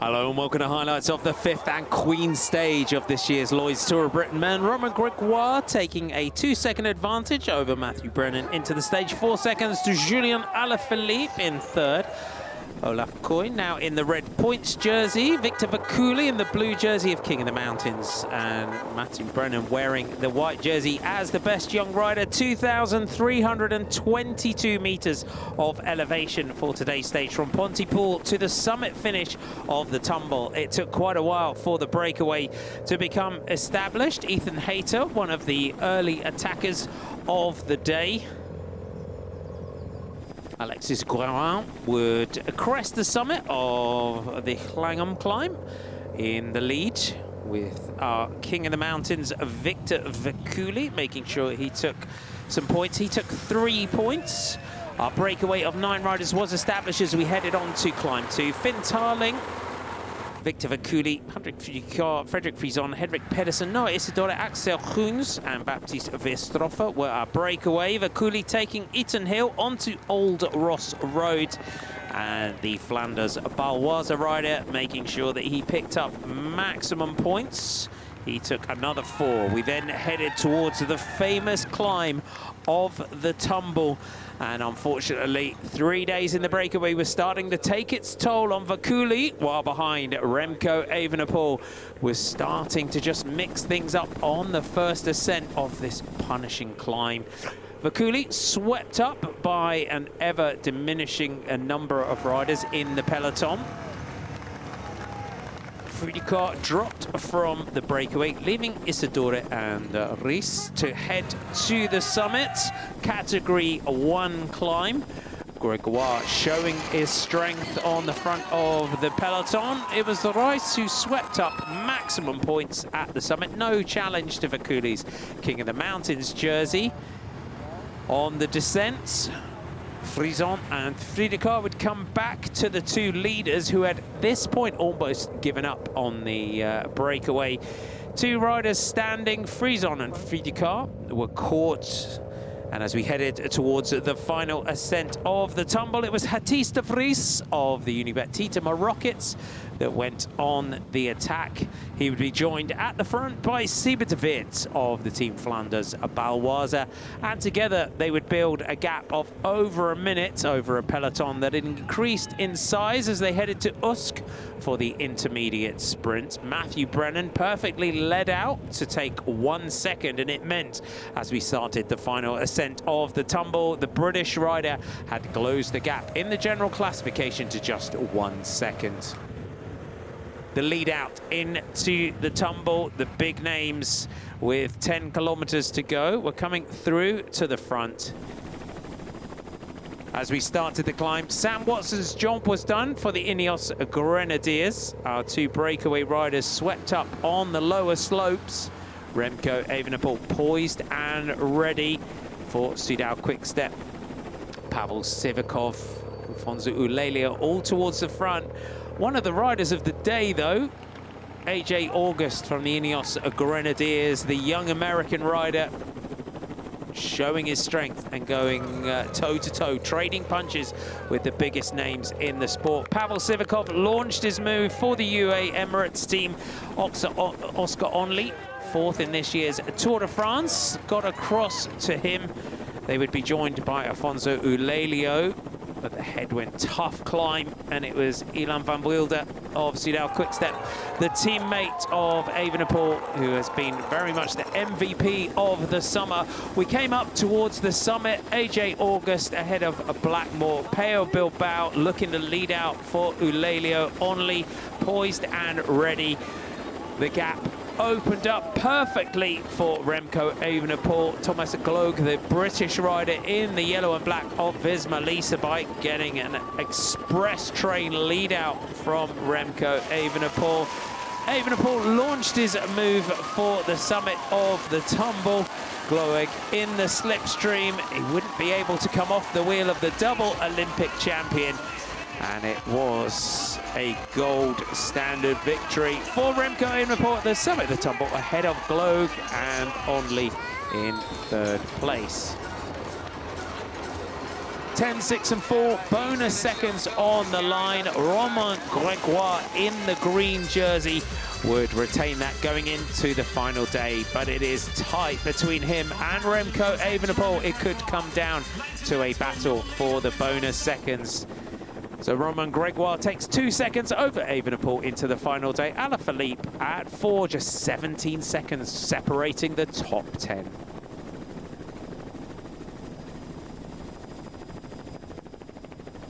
Hello and welcome to highlights of the 5th and Queen stage of this year's Lloyds Tour of Britain men. Romain Grégoire taking a 2-second advantage over Matthew Brennan into the stage. 4 seconds to Julien Alaphilippe in third. Olaf Koy now in the red points jersey. Victor Vakuli in the blue jersey of King of the Mountains. And Matthew Brennan wearing the white jersey as the best young rider. 2,322 metres of elevation for today's stage from Pontypool to the summit finish of the Tumble. It took quite a while for the breakaway to become established. Ethan Hayter, one of the early attackers of the day. Alexis Guérin would crest the summit of the Langham climb in the lead with our King of the Mountains, Victor Vakuli, making sure he took some points. He took 3 points. Our breakaway of 9 riders was established as we headed on to climb 2. Finn Tarling, Victor Vakuli, Frederick Frison, Henrik Pedersen, Noah Isidore, Axel Groens and Baptiste Weerstroffer were our breakaway. Vakuli taking Eaton Hill onto Old Ross Road. And the Flanders Baloise rider making sure that he picked up maximum points. He took another 4. We then headed towards the famous climb of the Tumble. And unfortunately, 3 days in the breakaway was starting to take its toll on Vakuli, while behind Remco Evenepoel was starting to just mix things up on the first ascent of this punishing climb. Vakuli swept up by an ever-diminishing number of riders in the peloton. Friedrich dropped from the breakaway, leaving Isidore and Ries to head to the summit. Category 1 climb. Grégoire showing his strength on the front of the peloton. It was the Ries who swept up maximum points at the summit. No challenge to Vakuli's King of the Mountains jersey. On the descent, Frison and Friedrich would come back to the 2 leaders who had at this point almost given up on the breakaway. 2 riders standing, Frison and Friedrich were caught. And as we headed towards the final ascent of the Tumble, it was Hatis de Vries of the Unibet Titema Rockets that went on the attack. He would be joined at the front by Siebe de Wit of the Team Flanders Baloise. And together they would build a gap of over a minute over a peloton that increased in size as they headed to Usk for the intermediate sprint. Matthew Brennan perfectly led out to take 1 second, and it meant as we started the final ascent of the Tumble, the British rider had closed the gap in the general classification to just 1 second. The lead out into the Tumble, the big names with 10 kilometers to go were coming through to the front. As we started the climb, Sam Watson's jump was done for the Ineos Grenadiers. Our 2 breakaway riders swept up on the lower slopes. Remco Evenepoel poised and ready for Soudal Quickstep. Pavel Sivakov, Alfonso Ulelio all towards the front. One of the riders of the day, though, AJ August from the Ineos Grenadiers, the young American rider, showing his strength and going toe-to-toe, trading punches with the biggest names in the sport. Pavel Sivakov launched his move for the UAE Emirates team. Oscar Onley, 4th in this year's Tour de France, got across to him. They would be joined by Alfonso Ulelio. But the headwind, tough climb, and it was Ilan van Wilder of Soudal Quickstep, the teammate of Evenepoel, who has been very much the MVP of the summer. We came up towards the summit, AJ August ahead of Blackmore, Peo Bilbao looking to lead out for Ulelio, Only poised and ready. The gap opened up perfectly for Remco Evenepoel. Thomas Gloag, the British rider in the yellow and black of Visma Lease bike, getting an express train lead out from Remco Evenepoel. Evenepoel launched his move for the summit of the Tumble. Gloag in the slipstream. He wouldn't be able to come off the wheel of the double Olympic champion. And it was a gold standard victory for Remco Evenepoel at the summit of the Tumble, ahead of Gloag and Onley in 3rd place. 10, 6 and 4. Bonus seconds on the line. Romain Gregoire in the green jersey would retain that going into the final day, but it is tight between him and Remco Evenepoel. It could come down to a battle for the bonus seconds. So Romain Gregoire takes 2 seconds over Evenepoel into the final day. Alaphilippe at 4, just 17 seconds separating the top 10.